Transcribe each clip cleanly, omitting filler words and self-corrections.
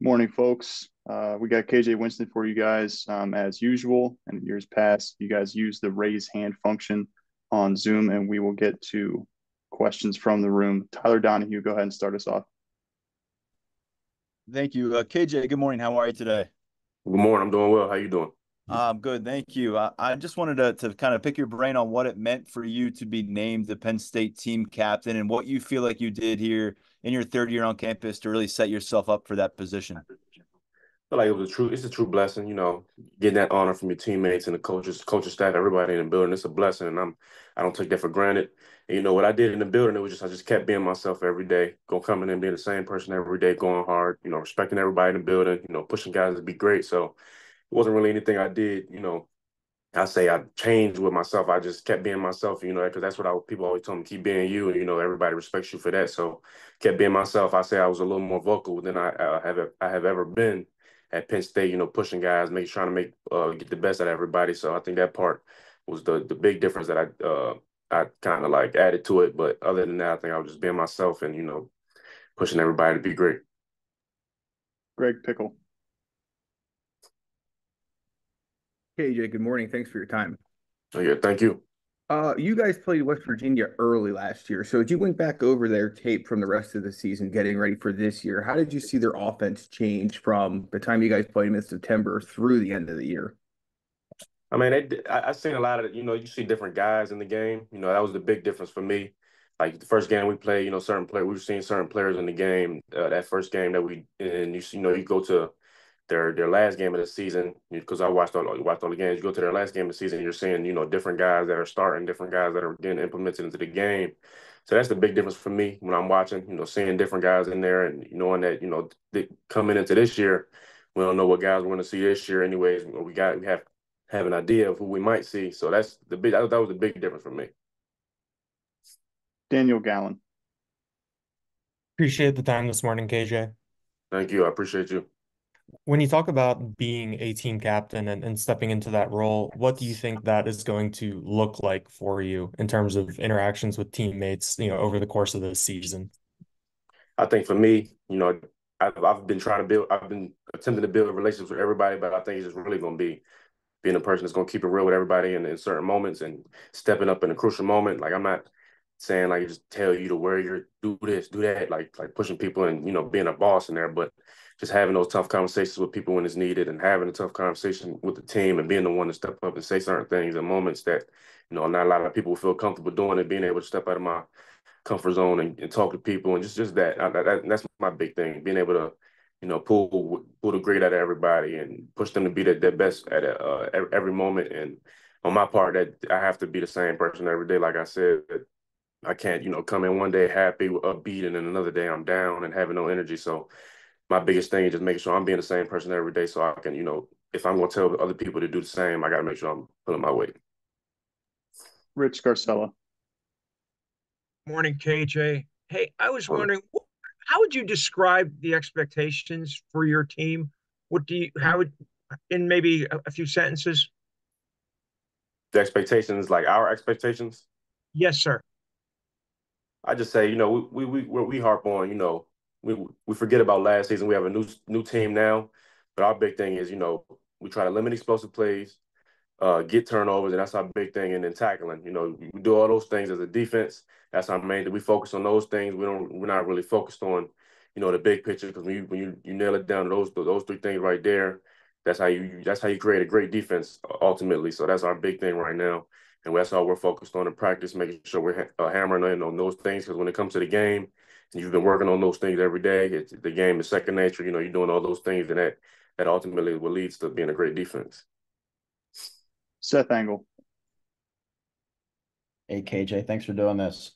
Morning, folks. We got KJ Winston for you guys as usual. And in years past, you guys use the raise hand function on Zoom, and we will get to questions from the room. Tyler Donahue, go ahead and start us off. Thank you. KJ, good morning. How are you today? Good morning. I'm doing well. How you doing? I'm good. Thank you. I just wanted to kind of pick your brain on what it meant for you to be named the Penn State team captain and what you feel like you did here in your third year on campus to really set yourself up for that position. I feel like it's a true blessing, getting that honor from your teammates and the coaching staff, everybody in the building. It's a blessing, and I don't take that for granted. And, what I did in the building, I just kept being myself every day, coming in being the same person every day, going hard, respecting everybody in the building, pushing guys to be great. So it wasn't really anything I did, I say I changed with myself. I just kept being myself, because that's what people always told me, keep being you, and everybody respects you for that. So kept being myself. I say I was a little more vocal than I have ever been at Penn State, pushing guys, trying to get the best out of everybody. So I think that part was the big difference that I kind of like added to it. But other than that, I think I was just being myself and pushing everybody to be great. Greg Pickle. KJ, good morning. Thanks for your time. Oh, yeah, thank you. You guys played West Virginia early last year. So as you went back over their tape from the rest of the season, getting ready for this year, how did you see their offense change from the time you guys played them in September through the end of the year? I mean, I seen a lot of, you see different guys in the game. That was the big difference for me. Like the first game we played, certain players, we were seeing certain players in the game. That first game that you go to their last game of the season, because I watched all the games. You go to their last game of the season, you're seeing, different guys that are starting, different guys that are getting implemented into the game. So that's the big difference for me when I'm watching, seeing different guys in there and knowing that, coming into this year, we don't know what guys we're going to see this year anyways. We have an idea of who we might see. So that was the big difference for me. Daniel Gallen. Appreciate the time this morning, KJ. Thank you. I appreciate you. When you talk about being a team captain and stepping into that role, what do you think that is going to look like for you in terms of interactions with teammates, over the course of this season? I think for me, I've been attempting to build relationships with everybody, but I think it's just really going to be being a person that's going to keep it real with everybody in certain moments and stepping up in a crucial moment. Like, I'm not saying like just tell you to wear your do this, do that, like pushing people and, being a boss in there, but just having those tough conversations with people when it's needed and having a tough conversation with the team and being the one to step up and say certain things in moments that, not a lot of people feel comfortable doing it, being able to step out of my comfort zone and talk to people and just that's my big thing, being able to, pull the great out of everybody and push them to be their best at every moment. And on my part, that I have to be the same person every day. Like I said, I can't, come in one day happy, upbeat, and then another day I'm down and having no energy. So my biggest thing is just making sure I'm being the same person every day so I can, if I'm going to tell other people to do the same, I got to make sure I'm pulling my weight. Rich Garcella. Morning, KJ. Hey, I was wondering, how would you describe the expectations for your team? In maybe a few sentences? The expectations, like our expectations? Yes, sir. I just say, we harp on, we forget about last season. We have a new team now, but our big thing is, we try to limit explosive plays, get turnovers, and that's our big thing. And then tackling, we do all those things as a defense. That's our main. We focus on those things. We're not really focused on, the big picture, because when you nail it down to those three things right there, that's how you create a great defense ultimately. So that's our big thing right now. And that's all we're focused on in practice, making sure we're hammering in on those things. Because when it comes to the game, and you've been working on those things every day, the game is second nature. You're doing all those things, and that ultimately will leads to being a great defense. Seth Angle. Hey, KJ, thanks for doing this.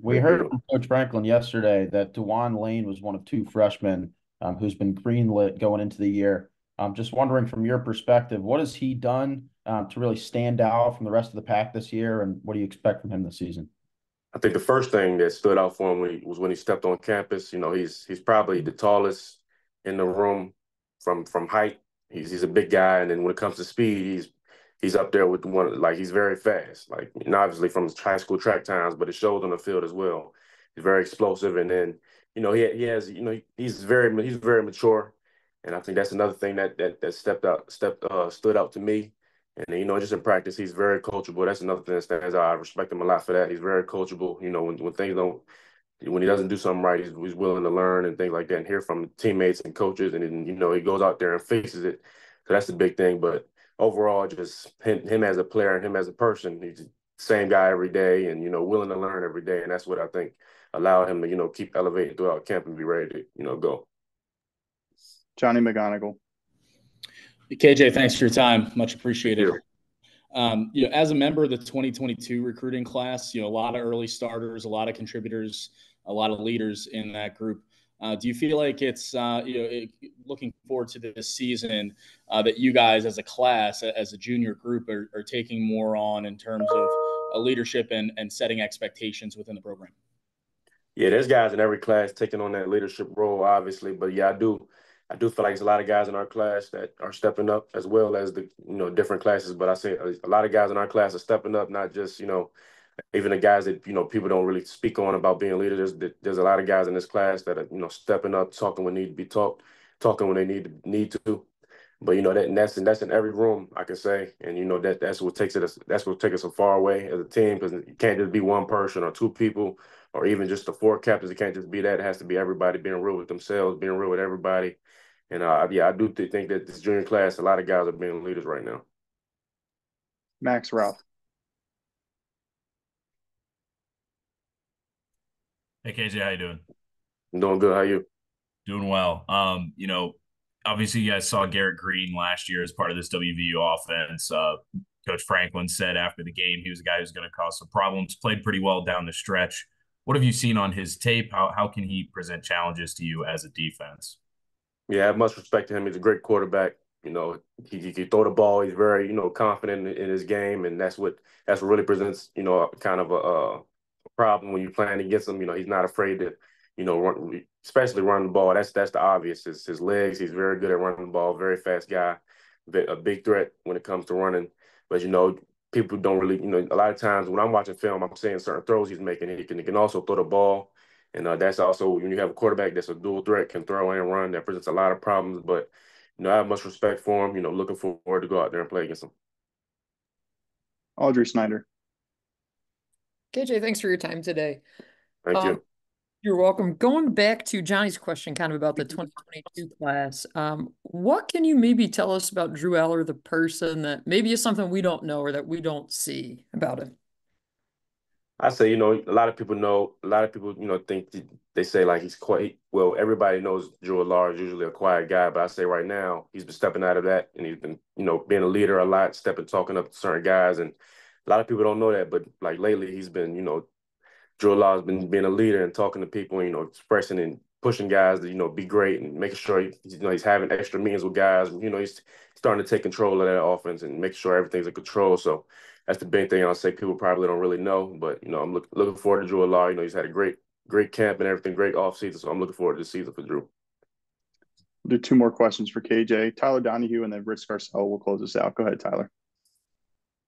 We heard from Coach Franklin yesterday that DeJuan Lane was one of two freshmen who's been greenlit going into the year. I'm just wondering, from your perspective, what has he done to really stand out from the rest of the pack this year, and what do you expect from him this season? I think the first thing that stood out for him was when he stepped on campus. He's probably the tallest in the room from height. He's a big guy, and then when it comes to speed, he's up there with one. Like, he's very fast. Like, obviously from his high school track times, but it shows on the field as well. He's very explosive, and then he has he's very mature. And I think that's another thing that stood out to me. And you know, just in practice, he's very coachable. That's another thing that stands out. I respect him a lot for that. He's very coachable. You know, when he doesn't do something right, he's willing to learn and things like that, and hear from teammates and coaches. And then, you know, he goes out there and fixes it. So that's the big thing. But overall, just him as a player and him as a person, he's the same guy every day, and you know, willing to learn every day. And that's what I think allowed him to, you know, keep elevating throughout camp and be ready to, you know, go. Johnny McGonigal. KJ, thanks for your time. Much appreciated. You know, as a member of the 2022 recruiting class, you know, a lot of early starters, a lot of contributors, a lot of leaders in that group. Do you feel like it's, looking forward to this season, that you guys as a class, as a junior group, are taking more on in terms of leadership and setting expectations within the program? Yeah, there's guys in every class taking on that leadership role, obviously. But yeah, I do feel like there's a lot of guys in our class that are stepping up, as well as the, you know, different classes. But I say a lot of guys in our class are stepping up, not just, you know, even the guys that, you know, people don't really speak on about being leaders. There's a lot of guys in this class that are, you know, stepping up, talking when need to be talked, talking when they need to. But you know, that's in every room, I can say. And you know, that's what takes us so far away as a team, because you can't just be one person or two people or even just the four captains. It can't just be that. It has to be everybody being real with themselves, being real with everybody. And yeah, I do think that this junior class, a lot of guys are being leaders right now. Max Ralph. Hey KJ, how you doing? I'm doing good. How you? Doing well. You know, obviously you guys saw Garrett Greene last year as part of this WVU offense. Coach Franklin said after the game he was a guy who's going to cause some problems. Played pretty well down the stretch. What have you seen on his tape? How can he present challenges to you as a defense? Yeah, I have much respect to him. He's a great quarterback. You know, he can throw the ball. He's very, you know, confident in his game, and that's what really presents, you know, kind of a problem when you're playing against him. You know, he's not afraid to, you know, especially run the ball. That's the obvious. His legs. He's very good at running the ball. Very fast guy. A big threat when it comes to running. But you know, people don't really, you know, a lot of times when I'm watching film, I'm seeing certain throws he's making. He can also throw the ball. And that's also, when you have a quarterback that's a dual threat, can throw and run, that presents a lot of problems. But, you know, I have much respect for him, you know, looking forward to go out there and play against him. Audrey Snyder. KJ, thanks for your time today. Thank you. You're welcome. Going back to Johnny's question kind of about the 2022 class, what can you maybe tell us about Drew Eller, the person, that maybe is something we don't know or that we don't see about him? I say, you know, a lot of people, you know, think they say like he's quiet. Well, everybody knows Drew Eller is usually a quiet guy, but I say right now he's been stepping out of that, and he's been, you know, being a leader a lot, talking up to certain guys. And a lot of people don't know that, but like lately he's been, you know, Drew Aller has been being a leader and talking to people, you know, expressing and pushing guys to, you know, be great, and making sure he's having extra meetings with guys. You know, he's starting to take control of that offense and make sure everything's in control. So that's the big thing I'll say people probably don't really know. But you know, I'm looking forward to Drew Aller. You know, he's had a great camp and everything, great offseason. So I'm looking forward to the season for Drew. We'll do two more questions for KJ. Tyler Donahue and then Rich Garcelle will close us out. Go ahead, Tyler.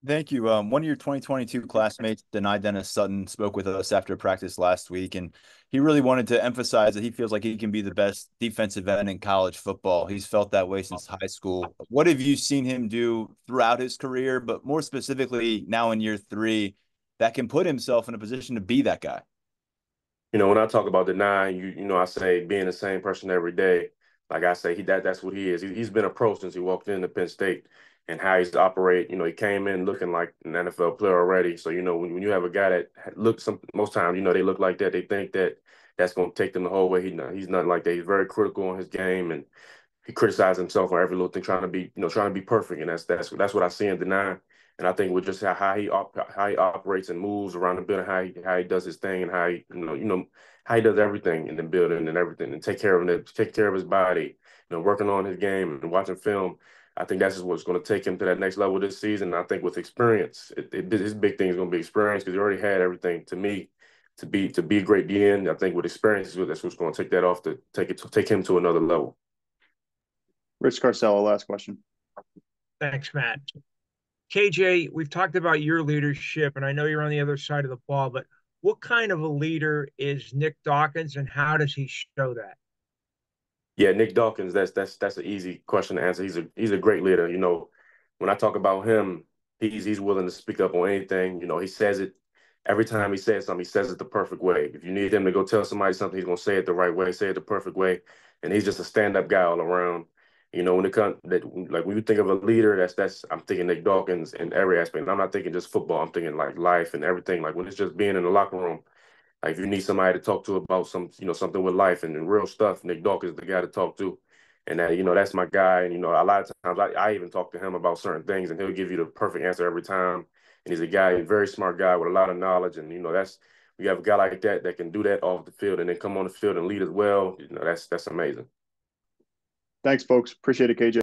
Thank you. One of your 2022 classmates, Denai Dennis Sutton, spoke with us after practice last week, and he really wanted to emphasize that he feels like he can be the best defensive end in college football. He's felt that way since high school. What have you seen him do throughout his career, but more specifically now in year 3, that can put himself in a position to be that guy? You know, when I talk about Denai, you know, I say being the same person every day. Like I say, that's what he is. He's been a pro since he walked into Penn State. And how he's operate, you know, he came in looking like an NFL player already. So, you know, when you have a guy that looks, most times, you know, they look like that, they think that that's going to take them the whole way. He's not like that. He's very critical on his game, and he criticizes himself on every little thing, trying to be perfect. And that's what I see in Denai. And I think with just how he operates and moves around the building, how he does his thing, and how how he does everything in the building and everything, and take care of his body, you know, working on his game and watching film. I think that's just what's going to take him to that next level this season. And I think with experience, his big thing is going to be experience, because he already had everything to me to be a great DN. I think with experience, that's what's going to take that off to take him to another level. Rich Garcelle, last question. Thanks, Matt. KJ, we've talked about your leadership, and I know you're on the other side of the ball, but what kind of a leader is Nick Dawkins, and how does he show that? Yeah, Nick Dawkins. That's an easy question to answer. He's a great leader. You know, when I talk about him, he's willing to speak up on anything. You know, he says it every time he says something. He says it the perfect way. If you need him to go tell somebody something, he's gonna say it the right way, say it the perfect way, and he's just a stand-up guy all around. You know, when it comes that like when you think of a leader, that's I'm thinking Nick Dawkins in every aspect. And I'm not thinking just football. I'm thinking like life and everything. Like when it's just being in the locker room. Like if you need somebody to talk to about something with life and real stuff, Nick Dawkins is the guy to talk to. And that, that's my guy. And, a lot of times I even talk to him about certain things and he'll give you the perfect answer every time. And he's a very smart guy with a lot of knowledge. And, we have a guy like that can do that off the field and then come on the field and lead as well. That's amazing. Thanks, folks. Appreciate it, KJ.